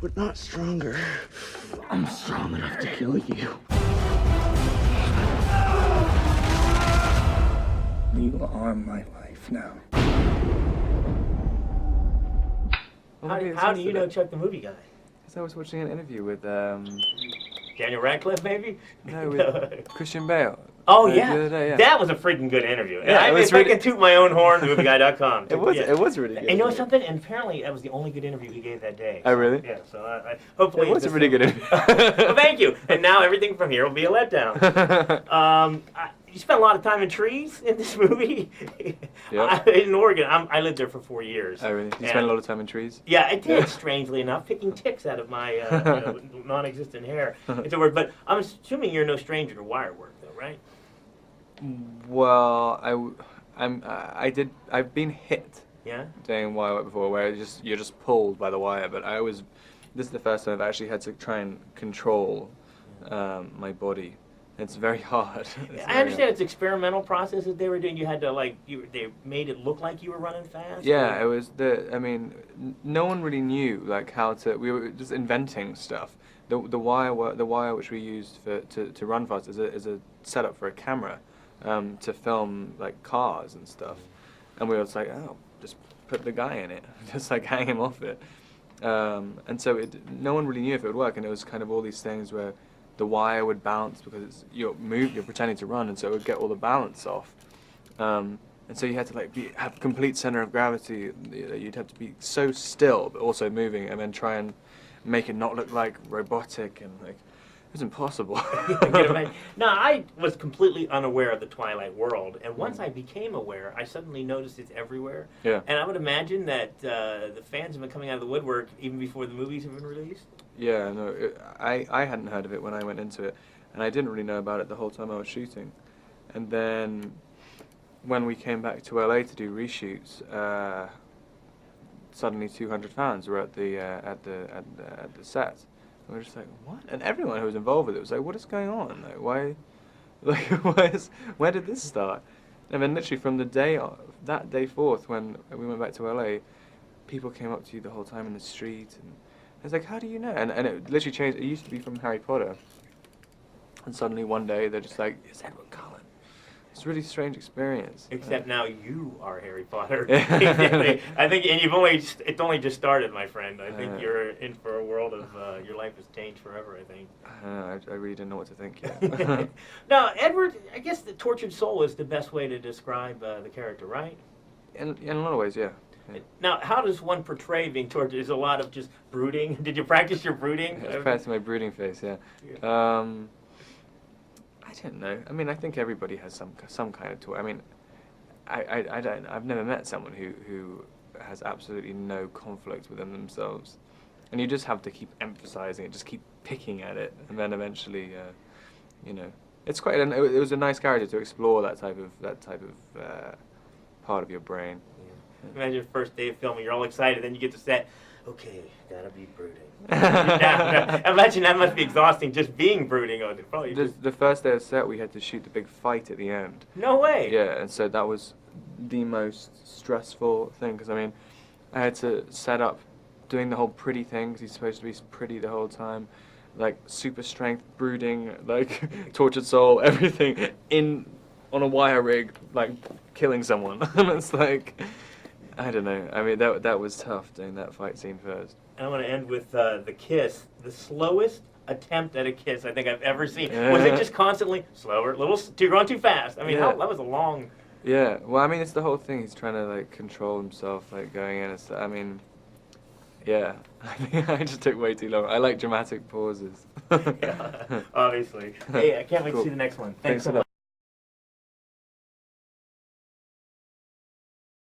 but not stronger. I'm strong enough to kill you. You are my life now. How do you know Chuck the movie guy? Because I was watching an interview with Daniel Radcliffe, maybe? no, with Christian Bale. Oh, the yeah. other day, yeah. That was a freaking good interview. Yeah, And if I can toot my own horn, movieguy.com. It was really good. And you know something? And apparently that was the only good interview he gave that day. Oh, really? Yeah, so I hopefully... It was a really good interview. Well, thank you. And now everything from here will be a letdown. You spent a lot of time in trees in this movie. Yep. In Oregon. I lived there for 4 years. Oh, really? You spent a lot of time in trees? Yeah, I did, strangely enough, picking ticks out of my non-existent hair. It's a word, but I'm assuming you're no stranger to wire work, though, right? Well, I've been hit. Yeah. Doing wire work before, where you're just pulled by the wire. But this is the first time I've actually had to try and control my body. It's very hard. I understand it's experimental process that they were doing. You had to they made it look like you were running fast. Yeah, it was I mean, no one really knew how to. We were just inventing stuff. The wire which we used to run fast is a setup for a camera, to film cars and stuff, and we were just just put the guy in it, just hang him off it, and so no one really knew if it would work, and it was kind of all these things where the wire would bounce because you're pretending to run, and so it would get all the balance off. And so you had to have complete center of gravity. You'd have to be so still but also moving, and then try and make it not look like robotic, and it was impossible. No, I was completely unaware of the Twilight world, and once I became aware, I suddenly noticed it's everywhere. Yeah. And I would imagine that the fans have been coming out of the woodwork even before the movies have been released. Yeah, no, I hadn't heard of it when I went into it, and I didn't really know about it the whole time I was shooting. And then when we came back to LA to do reshoots, suddenly 200 fans were at the set. And we were just what? And everyone who was involved with it was what is going on? Why? Where did this start? And then literally from that day forth, when we went back to LA, people came up to you the whole time in the street, and it's how do you know? And it literally changed. It used to be from Harry Potter, and suddenly one day they're just it's Edward Cullen. It's a really strange experience. Except now you are Harry Potter. I think, and it's only just started, my friend. I think you're in for a world of, your life has changed forever, I think. I really didn't know what to think yet. Now, Edward, I guess the tortured soul is the best way to describe the character, right? In a lot of ways, yeah. Now, how does one portray being tortured? Is a lot of just brooding? Did you practice your brooding? I practiced my brooding face, yeah. I don't know. I mean, I think everybody has some kind of torture. I mean, I've never met someone who has absolutely no conflict within themselves, and you just have to keep emphasizing it, just keep picking at it, and then eventually, it's quite. It was a nice character to explore that type of part of your brain. Imagine first day of filming, you're all excited, then you get to set, okay, gotta be brooding. Imagine that must be exhausting, just being brooding. The first day of set, we had to shoot the big fight at the end. No way! Yeah, and so that was the most stressful thing, because I mean, I had to set up doing the whole pretty thing, because he's supposed to be pretty the whole time, super strength, brooding, tortured soul, everything, on a wire rig, killing someone. And it's I don't know. I mean, that was tough doing that fight scene first. And I want to end with the kiss. The slowest attempt at a kiss I think I've ever seen. Was it just constantly slower, you're going too fast? I mean, that was a long... Yeah, well, I mean, it's the whole thing. He's trying to, control himself, going in. I mean, yeah. I think I just took way too long. I like dramatic pauses. Yeah, obviously. Hey, I can't wait to see the next one. Thanks so much.